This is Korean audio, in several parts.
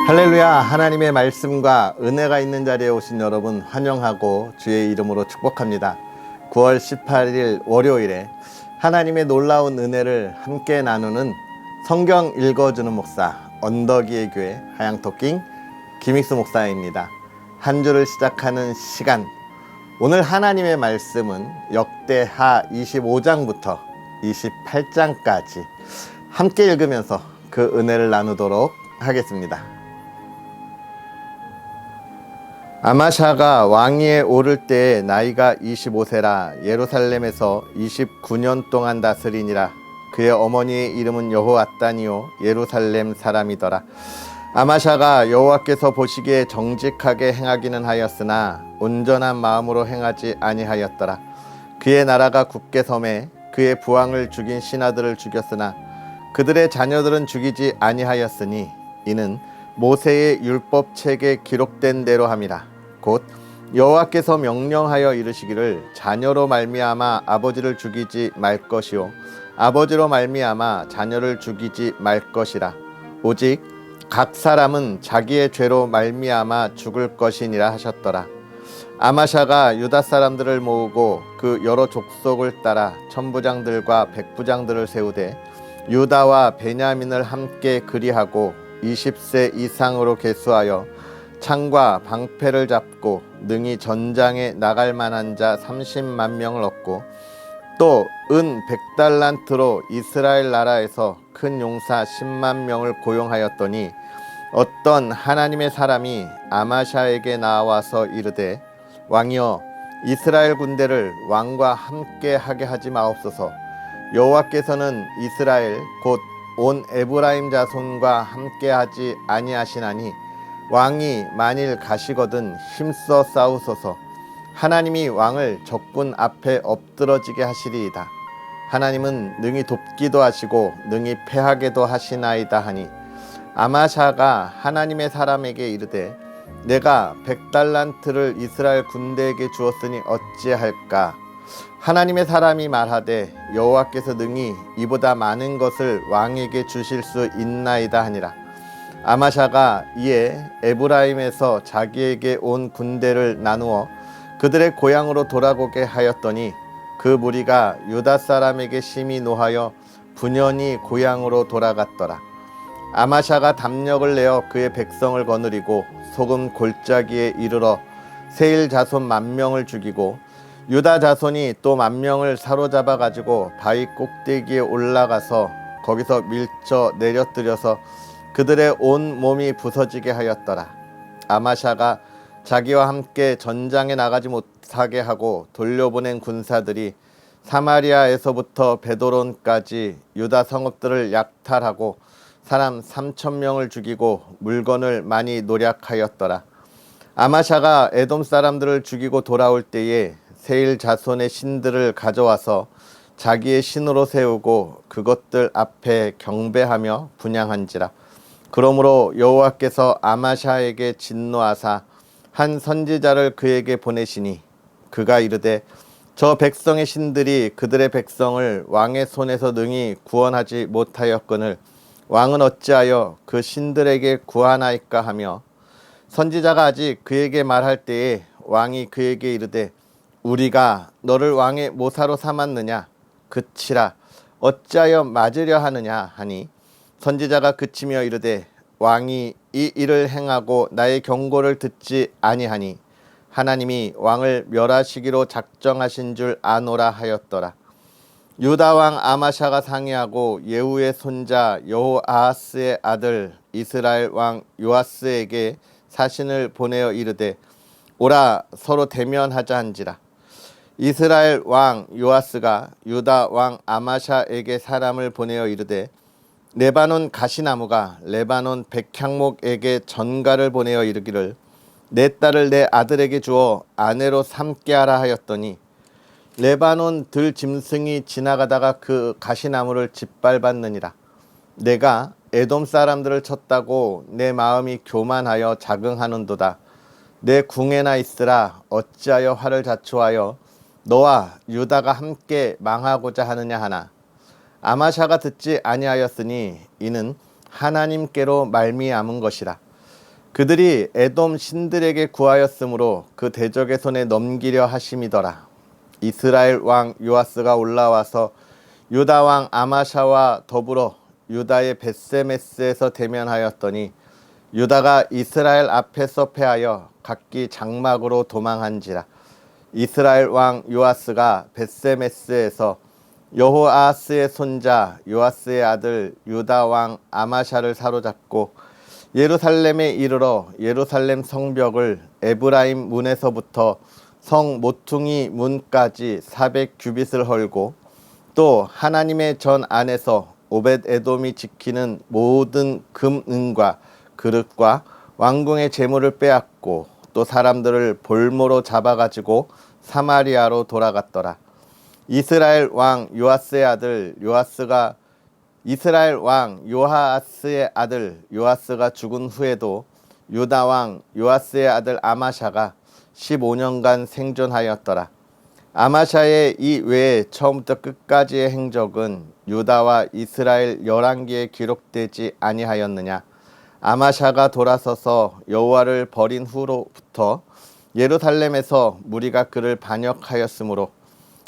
할렐루야. 하나님의 말씀과 은혜가 있는 자리에 오신 여러분 환영하고 주의 이름으로 축복합니다. 9월 18일 월요일에 하나님의 놀라운 은혜를 함께 나누는 성경 읽어주는 목사 언덕이의 교회 하양토킹 김익수 목사입니다. 한 주를 시작하는 시간, 오늘 하나님의 말씀은 역대하 25장부터 28장까지 함께 읽으면서 그 은혜를 나누도록 하겠습니다. 아마샤가 왕위에 오를 때에 나이가 25세라 예루살렘에서 29년 동안 다스리니라. 그의 어머니의 이름은 여호앗단이요 예루살렘 사람이더라. 아마샤가 여호와께서 보시기에 정직하게 행하기는 하였으나 온전한 마음으로 행하지 아니하였더라. 그의 나라가 굳게 섬에 그의 부왕을 죽인 신하들을 죽였으나 그들의 자녀들은 죽이지 아니하였으니 이는 모세의 율법책에 기록된 대로 함이라. 곧 여호와께서 명령하여 이르시기를 자녀로 말미암아 아버지를 죽이지 말 것이요 아버지로 말미암아 자녀를 죽이지 말 것이라. 오직 각 사람은 자기의 죄로 말미암아 죽을 것이니라 하셨더라. 아마샤가 유다 사람들을 모으고 그 여러 족속을 따라 천부장들과 백부장들을 세우되 유다와 베냐민을 함께 그리하고 20세 이상으로 계수하여 창과 방패를 잡고 능히 전장에 나갈 만한 자 30만 명을 얻고 또 은 100달란트로 이스라엘 나라에서 큰 용사 10만 명을 고용하였더니 어떤 하나님의 사람이 아마샤에게 나와서 이르되 왕이여 이스라엘 군대를 왕과 함께 하게 하지 마옵소서. 여호와께서는 이스라엘 곧 온 에브라임 자손과 함께 하지 아니하시나니 왕이 만일 가시거든 힘써 싸우소서. 하나님이 왕을 적군 앞에 엎드러지게 하시리이다. 하나님은 능히 돕기도 하시고 능히 패하게도 하시나이다 하니 아마샤가 하나님의 사람에게 이르되 내가 100달란트를 이스라엘 군대에게 주었으니 어찌할까. 하나님의 사람이 말하되 여호와께서 능히 이보다 많은 것을 왕에게 주실 수 있나이다 하니라. 아마샤가 이에 에브라임에서 자기에게 온 군대를 나누어 그들의 고향으로 돌아오게 하였더니 그 무리가 유다 사람에게 심히 노하여 분연히 고향으로 돌아갔더라. 아마샤가 담력을 내어 그의 백성을 거느리고 소금 골짜기에 이르러 세일 자손 10,000명을 죽이고 유다 자손이 또 10,000명을 사로잡아 가지고 바위 꼭대기에 올라가서 거기서 밀쳐 내려뜨려서 그들의 온 몸이 부서지게 하였더라. 아마샤가 자기와 함께 전장에 나가지 못하게 하고 돌려보낸 군사들이 사마리아에서부터 베도론까지 유다 성읍들을 약탈하고 사람 3,000명을 죽이고 물건을 많이 노략하였더라. 아마샤가 에돔 사람들을 죽이고 돌아올 때에 세일 자손의 신들을 가져와서 자기의 신으로 세우고 그것들 앞에 경배하며 분향한지라. 그러므로 여호와께서 아마샤에게 진노하사 한 선지자를 그에게 보내시니 그가 이르되 저 백성의 신들이 그들의 백성을 왕의 손에서 능히 구원하지 못하였거늘 왕은 어찌하여 그 신들에게 구하나이까 하며 선지자가 아직 그에게 말할 때에 왕이 그에게 이르되 우리가 너를 왕의 모사로 삼았느냐 그치라 어찌하여 맞으려 하느냐 하니 선지자가 그치며 이르되 왕이 이 일을 행하고 나의 경고를 듣지 아니하니 하나님이 왕을 멸하시기로 작정하신 줄 아노라 하였더라. 유다 왕 아마샤가 상의하고 예후의 손자 여호아하스의 아들 이스라엘 왕 요아스에게 사신을 보내어 이르되 오라 서로 대면하자 한지라. 이스라엘 왕 요아스가 유다 왕 아마샤에게 사람을 보내어 이르되 레바논 가시나무가 레바논 백향목에게 전가를 보내어 이르기를 내 딸을 내 아들에게 주어 아내로 삼게 하라 하였더니 레바논 들 짐승이 지나가다가 그 가시나무를 짓밟았느니라. 내가 에돔 사람들을 쳤다고 내 마음이 교만하여 자긍하는도다. 내 궁에나 있으라 어찌하여 화를 자초하여 너와 유다가 함께 망하고자 하느냐 하나 아마샤가 듣지 아니하였으니 이는 하나님께로 말미암은 것이라. 그들이 에돔 신들에게 구하였으므로 그 대적의 손에 넘기려 하심이더라. 이스라엘 왕 요아스가 올라와서 유다 왕 아마샤와 더불어 유다의 벳세메스에서 대면하였더니 유다가 이스라엘 앞에서 패하여 각기 장막으로 도망한지라. 이스라엘 왕 요아스가 벳세메스에서 여호아스의 손자 요아스의 아들 유다 왕 아마샤를 사로잡고 예루살렘에 이르러 예루살렘 성벽을 에브라임 문에서부터 성 모퉁이 문까지 400규빗을 헐고 또 하나님의 전 안에서 오벳 에돔이 지키는 모든 금은과 그릇과 왕궁의 재물을 빼앗고 또 사람들을 볼모로 잡아가지고 사마리아로 돌아갔더라. 이스라엘 왕 요아스의 아들 요아스가 죽은 후에도 유다 왕 요아스의 아들 아마샤가 15년간 생존하였더라. 아마샤의 이 외에 처음부터 끝까지의 행적은 유다와 이스라엘 열왕기에 기록되지 아니하였느냐. 아마샤가 돌아서서 여호와를 버린 후로부터 예루살렘에서 무리가 그를 반역하였으므로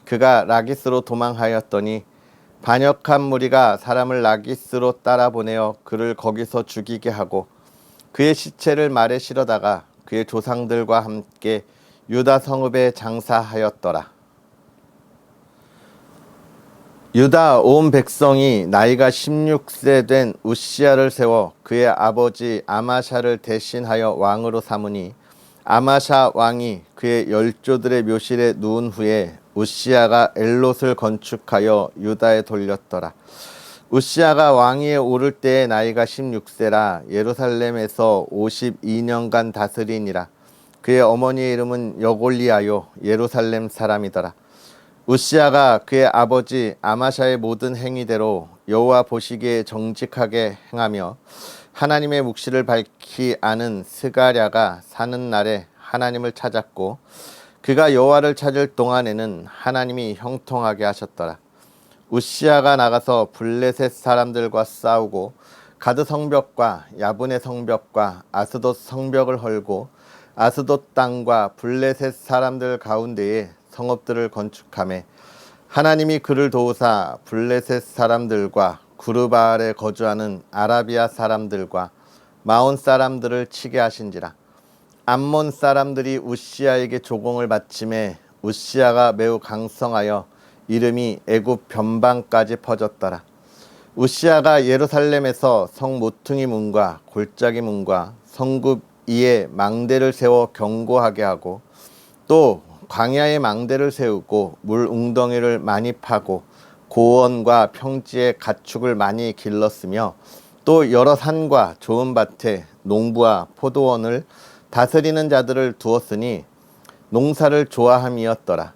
그가 라기스로 도망하였더니 반역한 무리가 사람을 라기스로 따라 보내어 그를 거기서 죽이게 하고 그의 시체를 말에 실어다가 그의 조상들과 함께 유다 성읍에 장사하였더라. 유다 온 백성이 나이가 16세 된 우시야를 세워 그의 아버지 아마샤를 대신하여 왕으로 삼으니 아마샤 왕이 그의 열조들의 묘실에 누운 후에 우시야가 엘롯을 건축하여 유다에 돌렸더라. 우시야가 왕위에 오를 때의 나이가 16세라 예루살렘에서 52년간 다스리니라. 그의 어머니의 이름은 여골리아요 예루살렘 사람이더라. 우시야가 그의 아버지 아마샤의 모든 행위대로 여호와 보시기에 정직하게 행하며 하나님의 묵시를 밝히 아는 스가랴가 사는 날에 하나님을 찾았고 그가 여호와를 찾을 동안에는 하나님이 형통하게 하셨더라. 우시야가 나가서 블레셋 사람들과 싸우고 가드 성벽과 야분의 성벽과 아스돗 성벽을 헐고 아스돗 땅과 블레셋 사람들 가운데에 성읍들을 건축하매 하나님이 그를 도우사 블레셋 사람들과 구르바알에 거주하는 아라비아 사람들과 마온 사람들을 치게 하신지라. 암몬 사람들이 우시야에게 조공을 바치매 우시야가 매우 강성하여 이름이 애굽 변방까지 퍼졌더라. 우시야가 예루살렘에서 성 모퉁이 문과 골짜기 문과 성읍 이에 망대를 세워 경고하게 하고 또 광야에 망대를 세우고 물 웅덩이를 많이 파고 고원과 평지에 가축을 많이 길렀으며 또 여러 산과 좋은 밭에 농부와 포도원을 다스리는 자들을 두었으니 농사를 좋아함이었더라.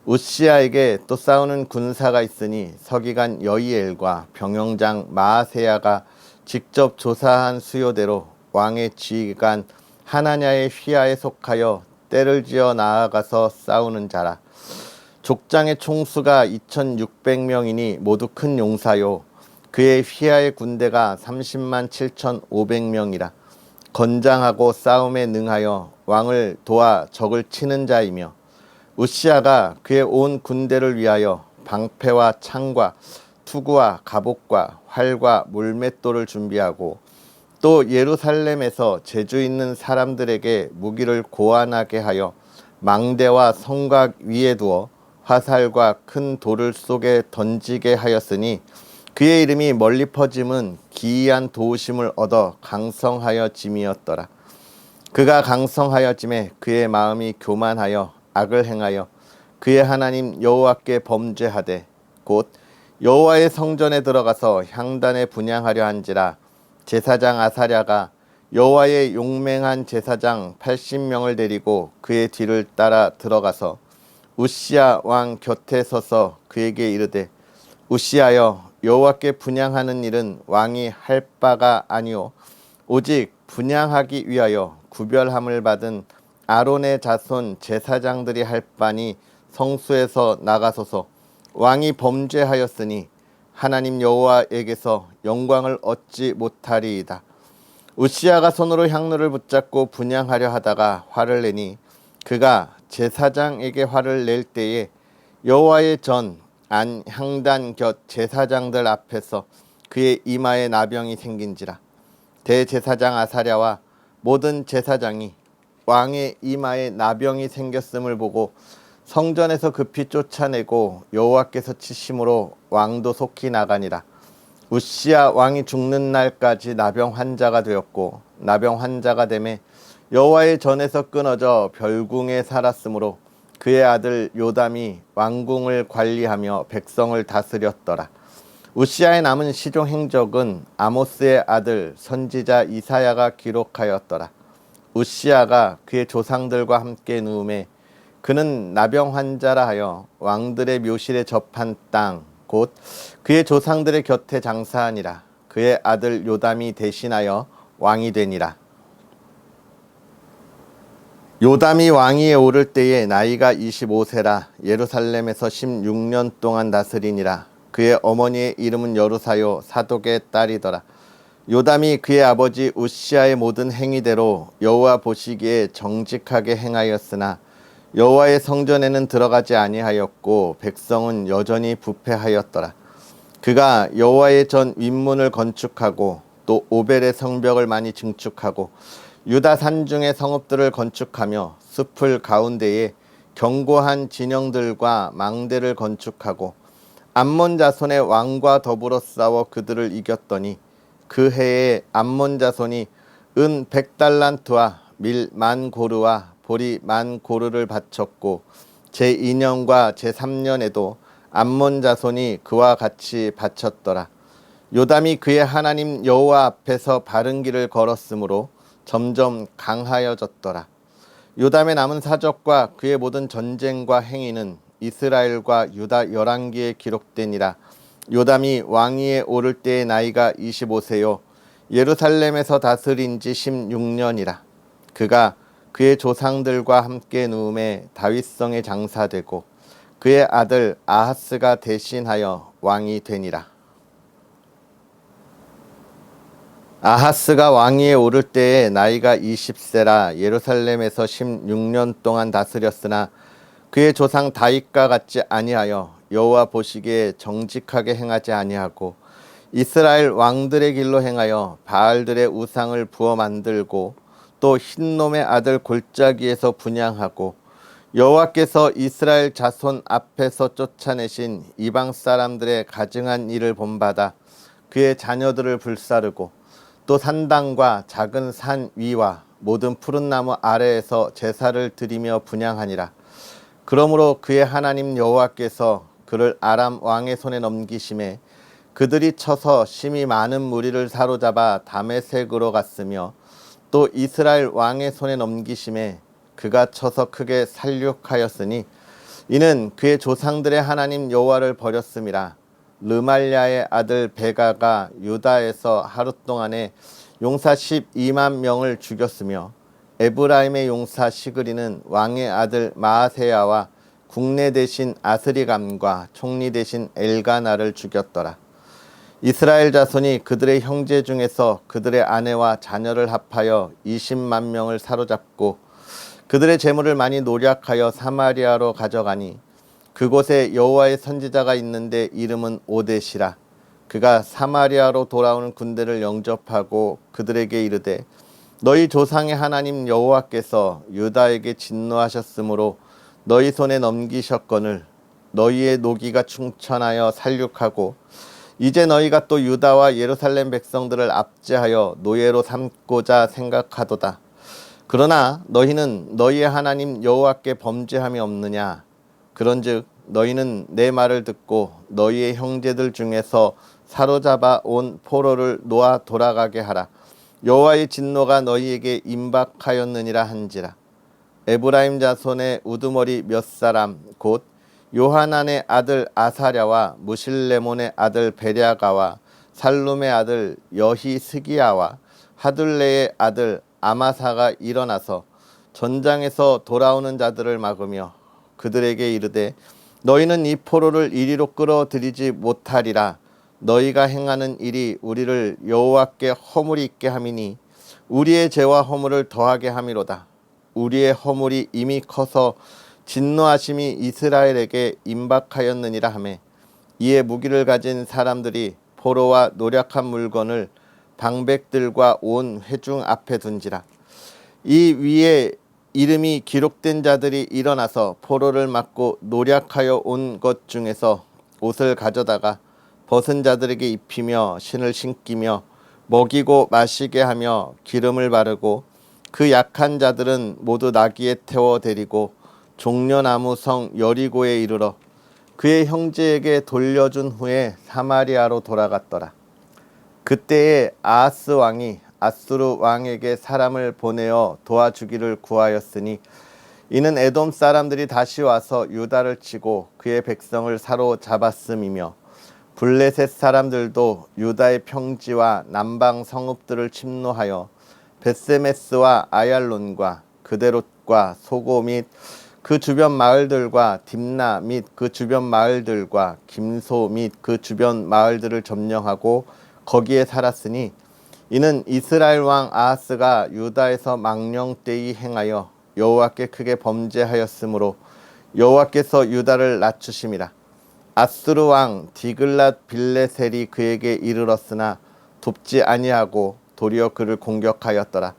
우시야에게 또 싸우는 군사가 있으니 서기관 여이엘과 병영장 마아세야가 직접 조사한 수요대로 왕의 지휘관 하나냐의 휘하에 속하여 떼를 지어 나아가서 싸우는 자라. 족장의 총수가 2600명이니 모두 큰 용사요. 그의 휘하의 군대가 30만 7500명이라. 건장하고 싸움에 능하여 왕을 도와 적을 치는 자이며 우시야가 그의 온 군대를 위하여 방패와 창과 투구와 갑옷과 활과 물맷돌을 준비하고 또 예루살렘에서 재주 있는 사람들에게 무기를 고안하게 하여 망대와 성곽 위에 두어 화살과 큰 돌을 쏘게 던지게 하였으니 그의 이름이 멀리 퍼짐은 기이한 도우심을 얻어 강성하여 짐이었더라. 그가 강성하여 짐에 그의 마음이 교만하여 악을 행하여 그의 하나님 여호와께 범죄하되 곧 여호와의 성전에 들어가서 향단에 분향하려 한지라. 제사장 아사랴가 여호와의 용맹한 제사장 80명을 데리고 그의 뒤를 따라 들어가서 우시야 왕 곁에 서서 그에게 이르되 우시야여 여호와께 분향하는 일은 왕이 할 바가 아니오 오직 분향하기 위하여 구별함을 받은 아론의 자손 제사장들이 할 바니 성수에서 나가소서. 왕이 범죄하였으니 하나님 여호와에게서 영광을 얻지 못하리이다. 우시야가 손으로 향로를 붙잡고 분향하려 하다가 화를 내니 그가 제사장에게 화를 낼 때에 여호와의 전 안 향단 곁 제사장들 앞에서 그의 이마에 나병이 생긴지라. 대제사장 아사랴와 모든 제사장이 왕의 이마에 나병이 생겼음을 보고 성전에서 급히 쫓아내고 여호와께서 치심으로 왕도 속히 나가니라. 우시야 왕이 죽는 날까지 나병 환자가 되었고 나병 환자가 되매 여호와의 전에서 끊어져 별궁에 살았으므로 그의 아들 요담이 왕궁을 관리하며 백성을 다스렸더라. 우시야의 남은 시종 행적은 아모스의 아들 선지자 이사야가 기록하였더라. 우시야가 그의 조상들과 함께 누움에 그는 나병 환자라 하여 왕들의 묘실에 접한 땅 곧 그의 조상들의 곁에 장사하니라. 그의 아들 요담이 대신하여 왕이 되니라. 요담이 왕위에 오를 때에 나이가 25세라 예루살렘에서 16년 동안 다스리니라. 그의 어머니의 이름은 여루사요 사독의 딸이더라. 요담이 그의 아버지 우시야의 모든 행위대로 여호와 보시기에 정직하게 행하였으나 여호와의 성전에는 들어가지 아니하였고 백성은 여전히 부패하였더라. 그가 여호와의 전 윗문을 건축하고 또 오벨의 성벽을 많이 증축하고 유다 산중의 성읍들을 건축하며 숲을 가운데에 견고한 진영들과 망대를 건축하고 암몬 자손의 왕과 더불어 싸워 그들을 이겼더니 그 해에 암몬 자손이 은 100달란트와 밀 10,000고르와 보리 10,000고르를 바쳤고 제2년과 제3년에도 암몬 자손이 그와 같이 바쳤더라. 요담이 그의 하나님 여호와 앞에서 바른 길을 걸었으므로 점점 강하여졌더라. 요담의 남은 사적과 그의 모든 전쟁과 행위는 이스라엘과 유다 열왕기에 기록되니라. 요담이 왕위에 오를 때의 나이가 25세요 예루살렘에서 다스린 지 16년이라. 그가 그의 조상들과 함께 누움에 다윗성에 장사되고 그의 아들 아하스가 대신하여 왕이 되니라. 아하스가 왕위에 오를 때에 나이가 20세라 예루살렘에서 16년 동안 다스렸으나 그의 조상 다윗과 같지 아니하여 여호와 보시기에 정직하게 행하지 아니하고 이스라엘 왕들의 길로 행하여 바알들의 우상을 부어 만들고 또 흰놈의 아들 골짜기에서 분향하고 여호와께서 이스라엘 자손 앞에서 쫓아내신 이방 사람들의 가증한 일을 본받아 그의 자녀들을 불사르고 또 산당과 작은 산 위와 모든 푸른 나무 아래에서 제사를 드리며 분향하니라. 그러므로 그의 하나님 여호와께서 그를 아람 왕의 손에 넘기심에 그들이 쳐서 심히 많은 무리를 사로잡아 다메섹으로 갔으며 또 이스라엘 왕의 손에 넘기심에 그가 쳐서 크게 살육하였으니 이는 그의 조상들의 하나님 여호와를 버렸음이라. 르말랴의 아들 베가가 유다에서 하루 동안에 용사 12만 명을 죽였으며 에브라임의 용사 시그리는 왕의 아들 마아세야와 국내 대신 아스리감과 총리 대신 엘가나를 죽였더라. 이스라엘 자손이 그들의 형제 중에서 그들의 아내와 자녀를 합하여 20만 명을 사로잡고 그들의 재물을 많이 노략하여 사마리아로 가져가니 그곳에 여호와의 선지자가 있는데 이름은 오뎃이라. 그가 사마리아로 돌아오는 군대를 영접하고 그들에게 이르되 너희 조상의 하나님 여호와께서 유다에게 진노하셨으므로 너희 손에 넘기셨거늘 너희의 노기가 충천하여 살육하고 이제 너희가 또 유다와 예루살렘 백성들을 압제하여 노예로 삼고자 생각하도다. 그러나 너희는 너희의 하나님 여호와께 범죄함이 없느냐. 그런즉 너희는 내 말을 듣고 너희의 형제들 중에서 사로잡아 온 포로를 놓아 돌아가게 하라. 여호와의 진노가 너희에게 임박하였느니라 한지라. 에브라임 자손의 우두머리 몇 사람 곧 요하난의 아들 아사랴와 무실레몬의 아들 베랴가와 살룸의 아들 여히스기야와 하둘레의 아들 아마사가 일어나서 전장에서 돌아오는 자들을 막으며 그들에게 이르되 너희는 이 포로를 이리로 끌어들이지 못하리라. 너희가 행하는 일이 우리를 여호와께 허물이 있게 함이니 우리의 죄와 허물을 더하게 함이로다. 우리의 허물이 이미 커서 진노하심이 이스라엘에게 임박하였느니라 하매 이에 무기를 가진 사람들이 포로와 노략한 물건을 방백들과 온 회중 앞에 둔지라. 이 위에 이름이 기록된 자들이 일어나서 포로를 맞고 노략하여 온 것 중에서 옷을 가져다가 벗은 자들에게 입히며 신을 신기며 먹이고 마시게 하며 기름을 바르고 그 약한 자들은 모두 나귀에 태워 데리고 종려나무 성 여리고에 이르러 그의 형제에게 돌려준 후에 사마리아로 돌아갔더라. 그때에 아하스 왕이 아수르 왕에게 사람을 보내어 도와주기를 구하였으니 이는 에돔 사람들이 다시 와서 유다를 치고 그의 백성을 사로잡았음이며 블레셋 사람들도 유다의 평지와 남방 성읍들을 침노하여 벳세메스와 아얄론과 그데롯과 소고 및 그 주변 마을들과 딥나 및 그 주변 마을들과 김소 및 그 주변 마을들을 점령하고 거기에 살았으니 이는 이스라엘 왕 아하스가 유다에서 망령되이 행하여 여호와께 크게 범죄하였으므로 여호와께서 유다를 낮추심이라. 아수르 왕 디글랏 빌레셀이 그에게 이르렀으나 돕지 아니하고 도리어 그를 공격하였더라.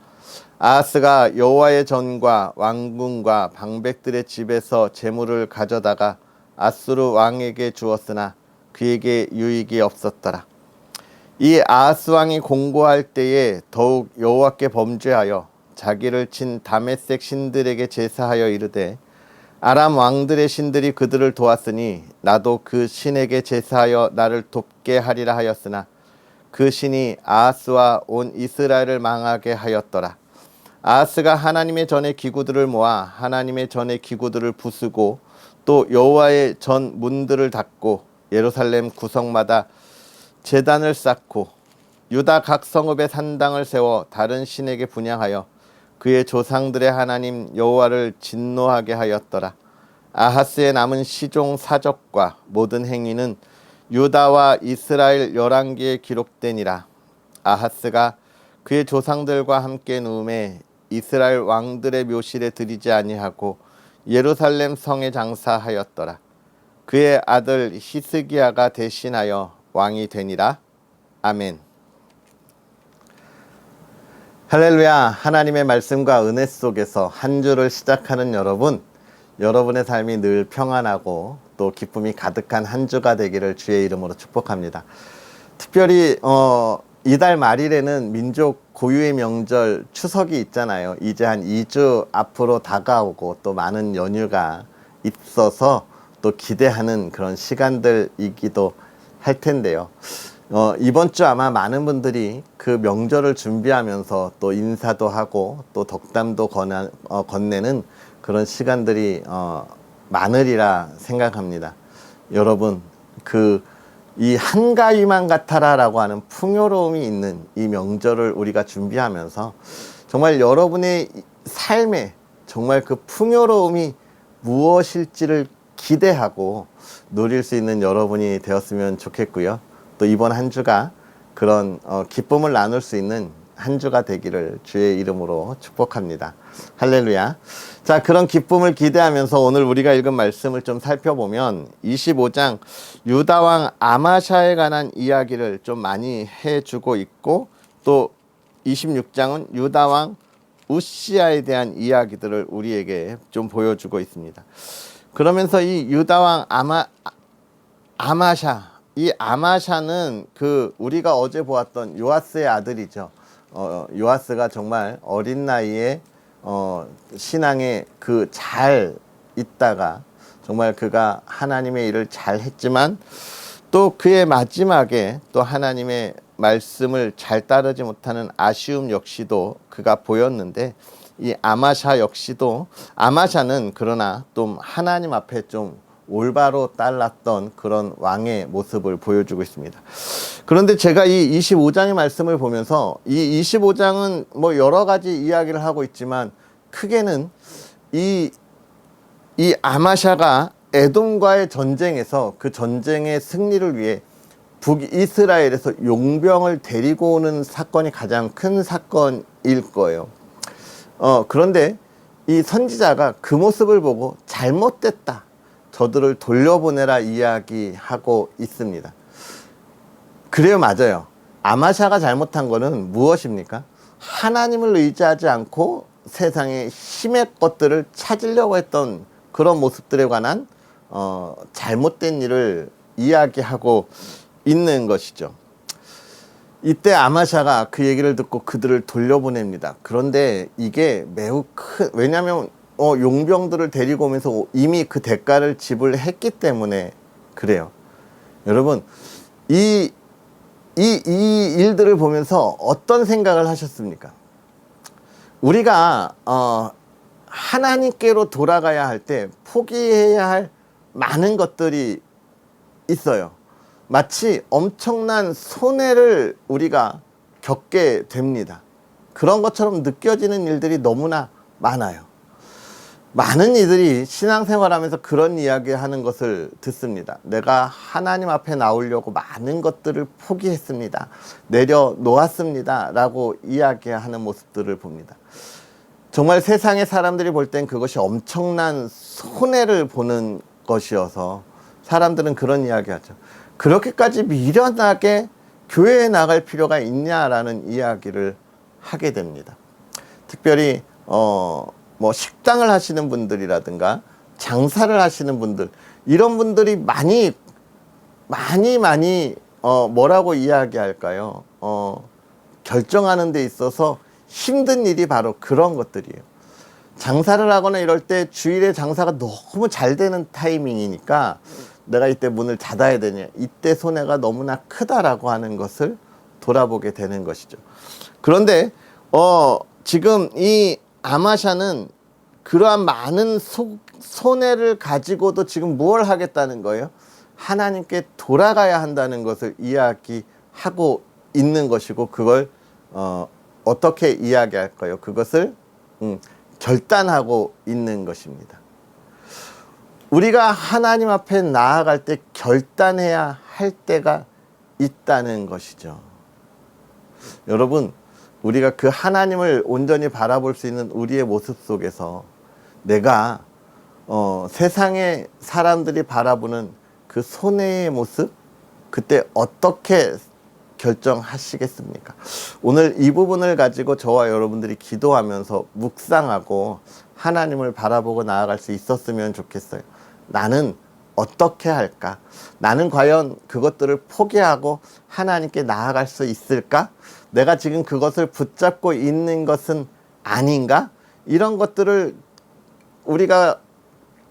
아하스가 여호와의 전과 왕궁과 방백들의 집에서 재물을 가져다가 아수르 왕에게 주었으나 그에게 유익이 없었더라. 이 아하스 왕이 공고할 때에 더욱 여호와께 범죄하여 자기를 친 다메섹 신들에게 제사하여 이르되 아람 왕들의 신들이 그들을 도왔으니 나도 그 신에게 제사하여 나를 돕게 하리라 하였으나 그 신이 아하스와 온 이스라엘을 망하게 하였더라. 아하스가 하나님의 전의 기구들을 모아 하나님의 전의 기구들을 부수고 또 여호와의 전 문들을 닫고 예루살렘 구성마다 제단을 쌓고 유다 각 성읍에 산당을 세워 다른 신에게 분향하여 그의 조상들의 하나님 여호와를 진노하게 하였더라. 아하스의 남은 시종 사적과 모든 행위는 유다와 이스라엘 11기에 기록되니라. 아하스가 그의 조상들과 함께 누움에 이스라엘 왕들의 묘실에 들이지 아니하고 예루살렘 성에 장사하였더라. 그의 아들 히스기야가 대신하여 왕이 되니라. 아멘. 할렐루야. 하나님의 말씀과 은혜 속에서 한 주를 시작하는 여러분의 삶이 늘 평안하고 또 기쁨이 가득한 한 주가 되기를 주의 이름으로 축복합니다. 특별히 이달 말일에는 민족 고유의 명절 추석이 있잖아요. 이제 한 2주 앞으로 다가오고 또 많은 연휴가 있어서 또 기대하는 그런 시간들이기도 할 텐데요. 이번 주 아마 많은 분들이 그 명절을 준비하면서 또 인사도 하고 또 덕담도 건네는 그런 시간들이 많으리라 생각합니다. 여러분, 이 한가위만 같아라 라고 하는 풍요로움이 있는 이 명절을 우리가 준비하면서 정말 여러분의 삶에 정말 그 풍요로움이 무엇일지를 기대하고 누릴 수 있는 여러분이 되었으면 좋겠고요. 또 이번 한 주가 그런 기쁨을 나눌 수 있는 한 주가 되기를 주의 이름으로 축복합니다. 할렐루야. 자, 그런 기쁨을 기대하면서 오늘 우리가 읽은 말씀을 좀 살펴보면 25장 유다왕 아마샤에 관한 이야기를 좀 많이 해주고 있고 또 26장은 유다왕 우시야에 대한 이야기들을 우리에게 좀 보여주고 있습니다. 그러면서 이 유다왕 아마샤, 이 아마샤는 우리가 어제 보았던 요아스의 아들이죠. 요아스가 정말 어린 나이에 신앙에 잘 있다가 정말 그가 하나님의 일을 잘 했지만 또 그의 마지막에 또 하나님의 말씀을 잘 따르지 못하는 아쉬움 역시도 그가 보였는데 이 아마샤는 그러나 또 하나님 앞에 좀 올바로 따랐던 그런 왕의 모습을 보여주고 있습니다. 그런데 제가 이 25장의 말씀을 보면서 이 25장은 뭐 여러 가지 이야기를 하고 있지만 크게는 이 아마샤가 에돔과의 전쟁에서 그 전쟁의 승리를 위해 북이스라엘에서 용병을 데리고 오는 사건이 가장 큰 사건일 거예요. 그런데 이 선지자가 그 모습을 보고 잘못됐다, 저들을 돌려보내라 이야기하고 있습니다. 그래요, 맞아요. 아마샤가 잘못한 거는 무엇입니까? 하나님을 의지하지 않고 세상의 힘의 것들을 찾으려고 했던 그런 모습들에 관한 잘못된 일을 이야기하고 있는 것이죠. 이때 아마샤가 그 얘기를 듣고 그들을 돌려보냅니다. 그런데 이게 매우 왜냐하면 용병들을 데리고 오면서 이미 그 대가를 지불했기 때문에 그래요. 여러분, 이 일들을 보면서 어떤 생각을 하셨습니까? 우리가 하나님께로 돌아가야 할 때 포기해야 할 많은 것들이 있어요. 마치 엄청난 손해를 우리가 겪게 됩니다. 그런 것처럼 느껴지는 일들이 너무나 많아요. 많은 이들이 신앙생활하면서 그런 이야기하는 것을 듣습니다. 내가 하나님 앞에 나오려고 많은 것들을 포기했습니다. 내려놓았습니다. 라고 이야기하는 모습들을 봅니다. 정말 세상의 사람들이 볼 땐 그것이 엄청난 손해를 보는 것이어서 사람들은 그런 이야기하죠. 그렇게까지 미련하게 교회에 나갈 필요가 있냐라는 이야기를 하게 됩니다. 특별히 뭐 식당을 하시는 분들이라든가 장사를 하시는 분들, 이런 분들이 많이 뭐라고 이야기할까요? 결정하는 데 있어서 힘든 일이 바로 그런 것들이에요. 장사를 하거나 이럴 때 주일에 장사가 너무 잘 되는 타이밍이니까 내가 이때 문을 닫아야 되냐, 이때 손해가 너무나 크다라고 하는 것을 돌아보게 되는 것이죠. 그런데 지금 이 아마샤는 그러한 많은 손해를 가지고도 지금 무엇을 하겠다는 거예요? 하나님께 돌아가야 한다는 것을 이야기하고 있는 것이고, 그걸 어떻게 이야기할까요? 그것을 결단하고 있는 것입니다. 우리가 하나님 앞에 나아갈 때 결단해야 할 때가 있다는 것이죠. 여러분, 우리가 그 하나님을 온전히 바라볼 수 있는 우리의 모습 속에서 내가 세상의 사람들이 바라보는 그 손해의 모습, 그때 어떻게 결정하시겠습니까? 오늘 이 부분을 가지고 저와 여러분들이 기도하면서 묵상하고 하나님을 바라보고 나아갈 수 있었으면 좋겠어요. 나는 어떻게 할까? 나는 과연 그것들을 포기하고 하나님께 나아갈 수 있을까? 내가 지금 그것을 붙잡고 있는 것은 아닌가? 이런 것들을 우리가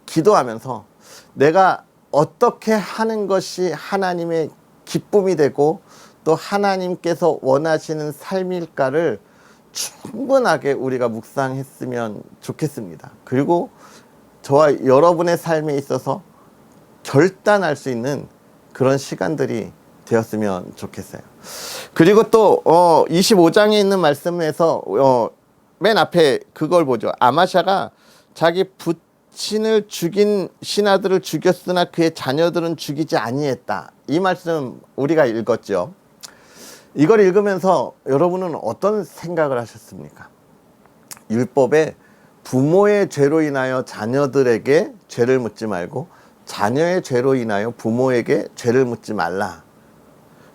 기도하면서 내가 어떻게 하는 것이 하나님의 기쁨이 되고 또 하나님께서 원하시는 삶일까를 충분하게 우리가 묵상했으면 좋겠습니다. 그리고 저와 여러분의 삶에 있어서 결단할 수 있는 그런 시간들이 되었으면 좋겠어요. 그리고 또 25장에 있는 말씀에서 맨 앞에 그걸 보죠. 아마샤가 자기 부친을 죽인 신하들을 죽였으나 그의 자녀들은 죽이지 아니했다. 이 말씀 우리가 읽었죠. 이걸 읽으면서 여러분은 어떤 생각을 하셨습니까? 율법에 부모의 죄로 인하여 자녀들에게 죄를 묻지 말고 자녀의 죄로 인하여 부모에게 죄를 묻지 말라.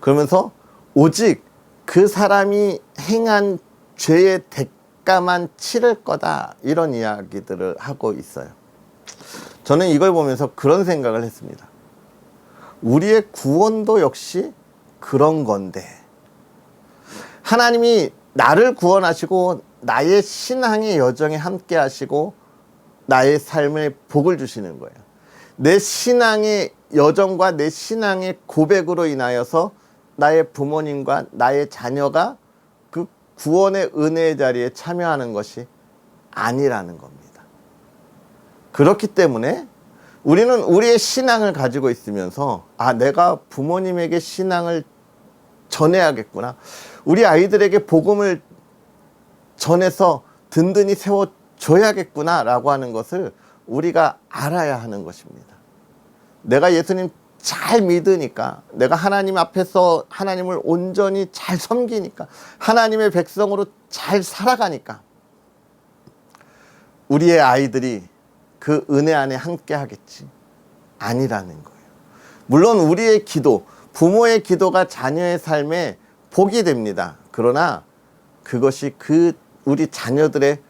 그러면서 오직 그 사람이 행한 죄의 대가만 치를 거다, 이런 이야기들을 하고 있어요. 저는 이걸 보면서 그런 생각을 했습니다. 우리의 구원도 역시 그런 건데, 하나님이 나를 구원하시고 나의 신앙의 여정에 함께 하시고 나의 삶에 복을 주시는 거예요. 내 신앙의 여정과 내 신앙의 고백으로 인하여서 나의 부모님과 나의 자녀가 그 구원의 은혜의 자리에 참여하는 것이 아니라는 겁니다. 그렇기 때문에 우리는 우리의 신앙을 가지고 있으면서 내가 부모님에게 신앙을 전해야겠구나, 우리 아이들에게 복음을 전해서 든든히 세워줘야겠구나 라고 하는 것을 우리가 알아야 하는 것입니다. 내가 예수님 잘 믿으니까, 내가 하나님 앞에서 하나님을 온전히 잘 섬기니까, 하나님의 백성으로 잘 살아가니까 우리의 아이들이 그 은혜 안에 함께 하겠지. 아니라는 거예요. 물론 우리의 기도, 부모의 기도가 자녀의 삶에 복이 됩니다. 그러나 그것이 우리 자녀들의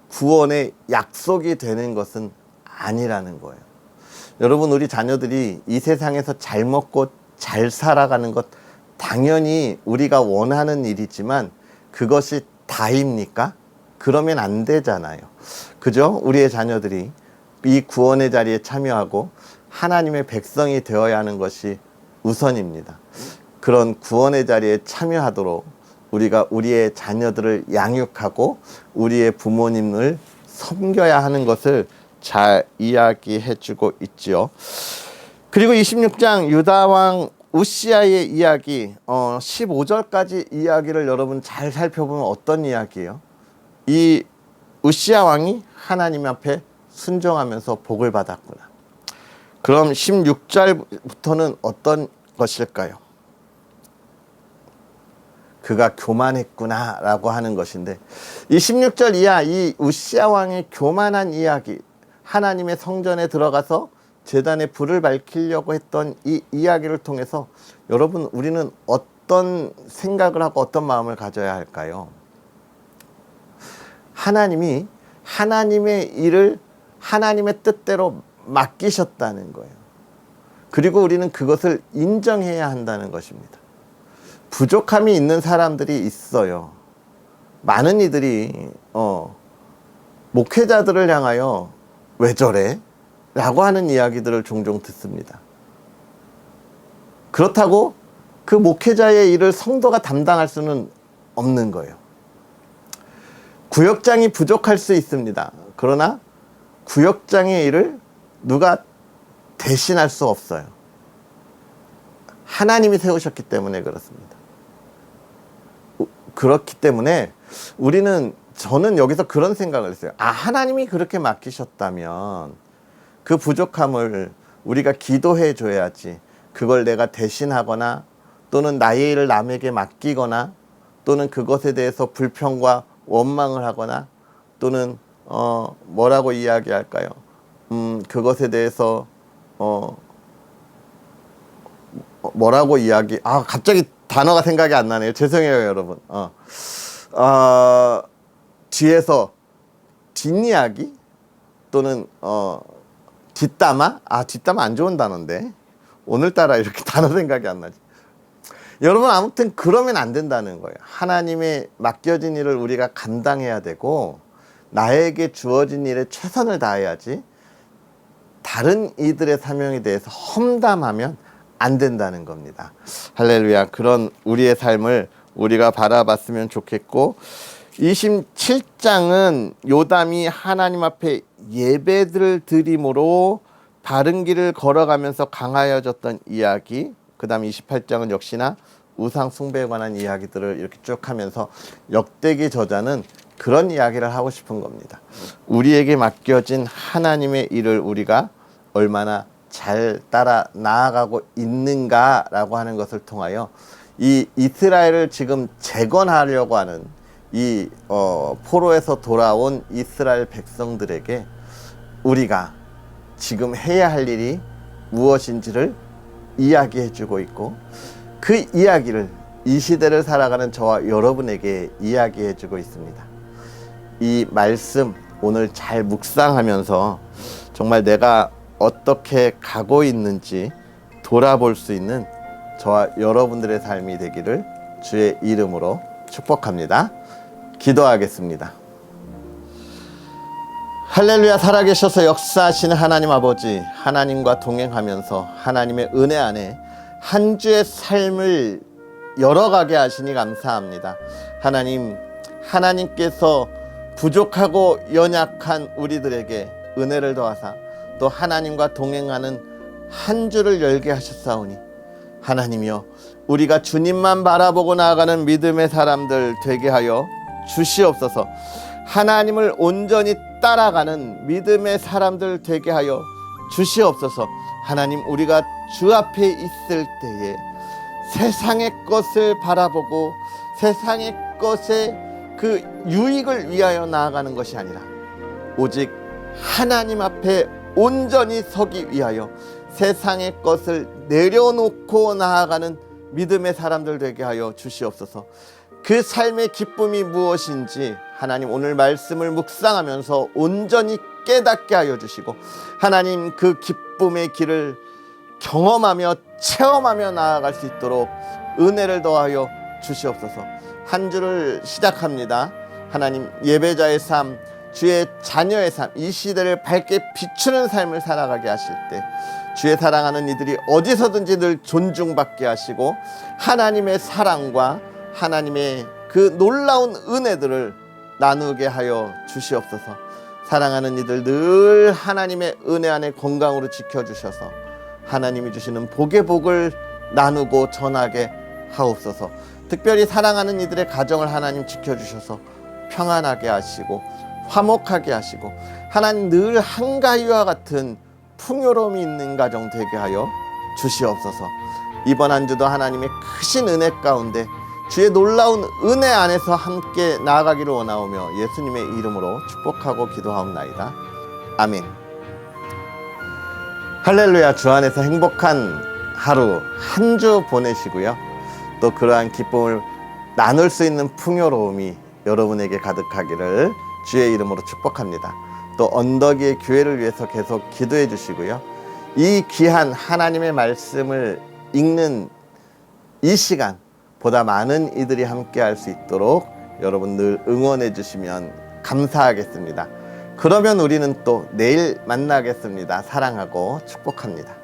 구원의 약속이 되는 것은 아니라는 거예요. 여러분, 우리 자녀들이 이 세상에서 잘 먹고 잘 살아가는 것 당연히 우리가 원하는 일이지만 그것이 다입니까? 그러면 안 되잖아요. 그죠? 우리의 자녀들이 이 구원의 자리에 참여하고 하나님의 백성이 되어야 하는 것이 우선입니다. 그런 구원의 자리에 참여하도록 우리가 우리의 자녀들을 양육하고 우리의 부모님을 섬겨야 하는 것을 잘 이야기해 주고 있지요. 그리고 26장 유다왕 우시아의 이야기 15절까지 이야기를 여러분 잘 살펴보면 어떤 이야기예요? 이 우시아 왕이 하나님 앞에 순종하면서 복을 받았구나. 그럼 16절부터는 어떤 것일까요? 그가 교만했구나 라고 하는 것인데, 이 16절 이하 이 우시아 왕의 교만한 이야기, 하나님의 성전에 들어가서 제단에 불을 밝히려고 했던 이 이야기를 통해서 여러분, 우리는 어떤 생각을 하고 어떤 마음을 가져야 할까요? 하나님이 하나님의 일을 하나님의 뜻대로 맡기셨다는 거예요. 그리고 우리는 그것을 인정해야 한다는 것입니다. 부족함이 있는 사람들이 있어요. 많은 이들이 목회자들을 향하여 왜 저래? 라고 하는 이야기들을 종종 듣습니다. 그렇다고 그 목회자의 일을 성도가 담당할 수는 없는 거예요. 구역장이 부족할 수 있습니다. 그러나 구역장의 일을 누가 대신할 수 없어요. 하나님이 세우셨기 때문에 그렇습니다. 그렇기 때문에 저는 여기서 그런 생각을 했어요. 하나님이 그렇게 맡기셨다면 그 부족함을 우리가 기도해 줘야지. 그걸 내가 대신하거나 또는 나의 일을 남에게 맡기거나 또는 그것에 대해서 불평과 원망을 하거나 또는 뭐라고 이야기할까요? 그것에 대해서 뭐라고 갑자기 단어가 생각이 안 나네요. 죄송해요, 여러분. 뒤에서 뒷이야기 또는 뒷담화? 뒷담화 안 좋은 단어인데 오늘따라 이렇게 단어 생각이 안 나지. 여러분, 아무튼 그러면 안 된다는 거예요. 하나님의 맡겨진 일을 우리가 감당해야 되고 나에게 주어진 일에 최선을 다해야지 다른 이들의 사명에 대해서 험담하면 안 된다는 겁니다. 할렐루야. 그런 우리의 삶을 우리가 바라봤으면 좋겠고, 27장은 요담이 하나님 앞에 예배를 드림으로 바른 길을 걸어가면서 강하여졌던 이야기, 그 다음 28장은 역시나 우상 숭배에 관한 이야기들을 이렇게 쭉 하면서 역대기 저자는 그런 이야기를 하고 싶은 겁니다. 우리에게 맡겨진 하나님의 일을 우리가 얼마나 잘 따라 나아가고 있는가라고 하는 것을 통하여 이 이스라엘을 지금 재건하려고 하는 이 포로에서 돌아온 이스라엘 백성들에게 우리가 지금 해야 할 일이 무엇인지를 이야기해 주고 있고, 그 이야기를 이 시대를 살아가는 저와 여러분에게 이야기해 주고 있습니다. 이 말씀 오늘 잘 묵상하면서 정말 내가 어떻게 가고 있는지 돌아볼 수 있는 저와 여러분들의 삶이 되기를 주의 이름으로 축복합니다. 기도하겠습니다. 할렐루야. 살아계셔서 역사하시는 하나님 아버지, 하나님과 동행하면서 하나님의 은혜 안에 한 주의 삶을 열어가게 하시니 감사합니다. 하나님께서 부족하고 연약한 우리들에게 은혜를 더하사 또 하나님과 동행하는 한 주를 열게 하셨사오니, 하나님이여, 우리가 주님만 바라보고 나아가는 믿음의 사람들 되게 하여 주시옵소서. 하나님을 온전히 따라가는 믿음의 사람들 되게 하여 주시옵소서. 하나님, 우리가 주 앞에 있을 때에 세상의 것을 바라보고 세상의 것의 그 유익을 위하여 나아가는 것이 아니라 오직 하나님 앞에 온전히 서기 위하여 세상의 것을 내려놓고 나아가는 믿음의 사람들 되게 하여 주시옵소서. 그 삶의 기쁨이 무엇인지 하나님 오늘 말씀을 묵상하면서 온전히 깨닫게 하여 주시고, 하나님 그 기쁨의 길을 경험하며 체험하며 나아갈 수 있도록 은혜를 더하여 주시옵소서. 한 주를 시작합니다. 하나님, 예배자의 삶, 주의 자녀의 삶, 이 시대를 밝게 비추는 삶을 살아가게 하실 때 주의 사랑하는 이들이 어디서든지 늘 존중받게 하시고 하나님의 사랑과 하나님의 그 놀라운 은혜들을 나누게 하여 주시옵소서. 사랑하는 이들 늘 하나님의 은혜 안에 건강으로 지켜주셔서 하나님이 주시는 복의 복을 나누고 전하게 하옵소서. 특별히 사랑하는 이들의 가정을 하나님 지켜주셔서 평안하게 하시고 화목하게 하시고 하나님 늘 한가위와 같은 풍요로움이 있는 가정 되게 하여 주시옵소서. 이번 한 주도 하나님의 크신 은혜 가운데 주의 놀라운 은혜 안에서 함께 나아가기를 원하오며 예수님의 이름으로 축복하고 기도하옵나이다. 아멘. 할렐루야. 주 안에서 행복한 하루 한 주 보내시고요. 또 그러한 기쁨을 나눌 수 있는 풍요로움이 여러분에게 가득하기를 주의 이름으로 축복합니다. 또 언덕 위의 교회를 위해서 계속 기도해 주시고요. 이 귀한 하나님의 말씀을 읽는 이 시간 보다 많은 이들이 함께 할 수 있도록 여러분 늘 응원해 주시면 감사하겠습니다. 그러면 우리는 또 내일 만나겠습니다. 사랑하고 축복합니다.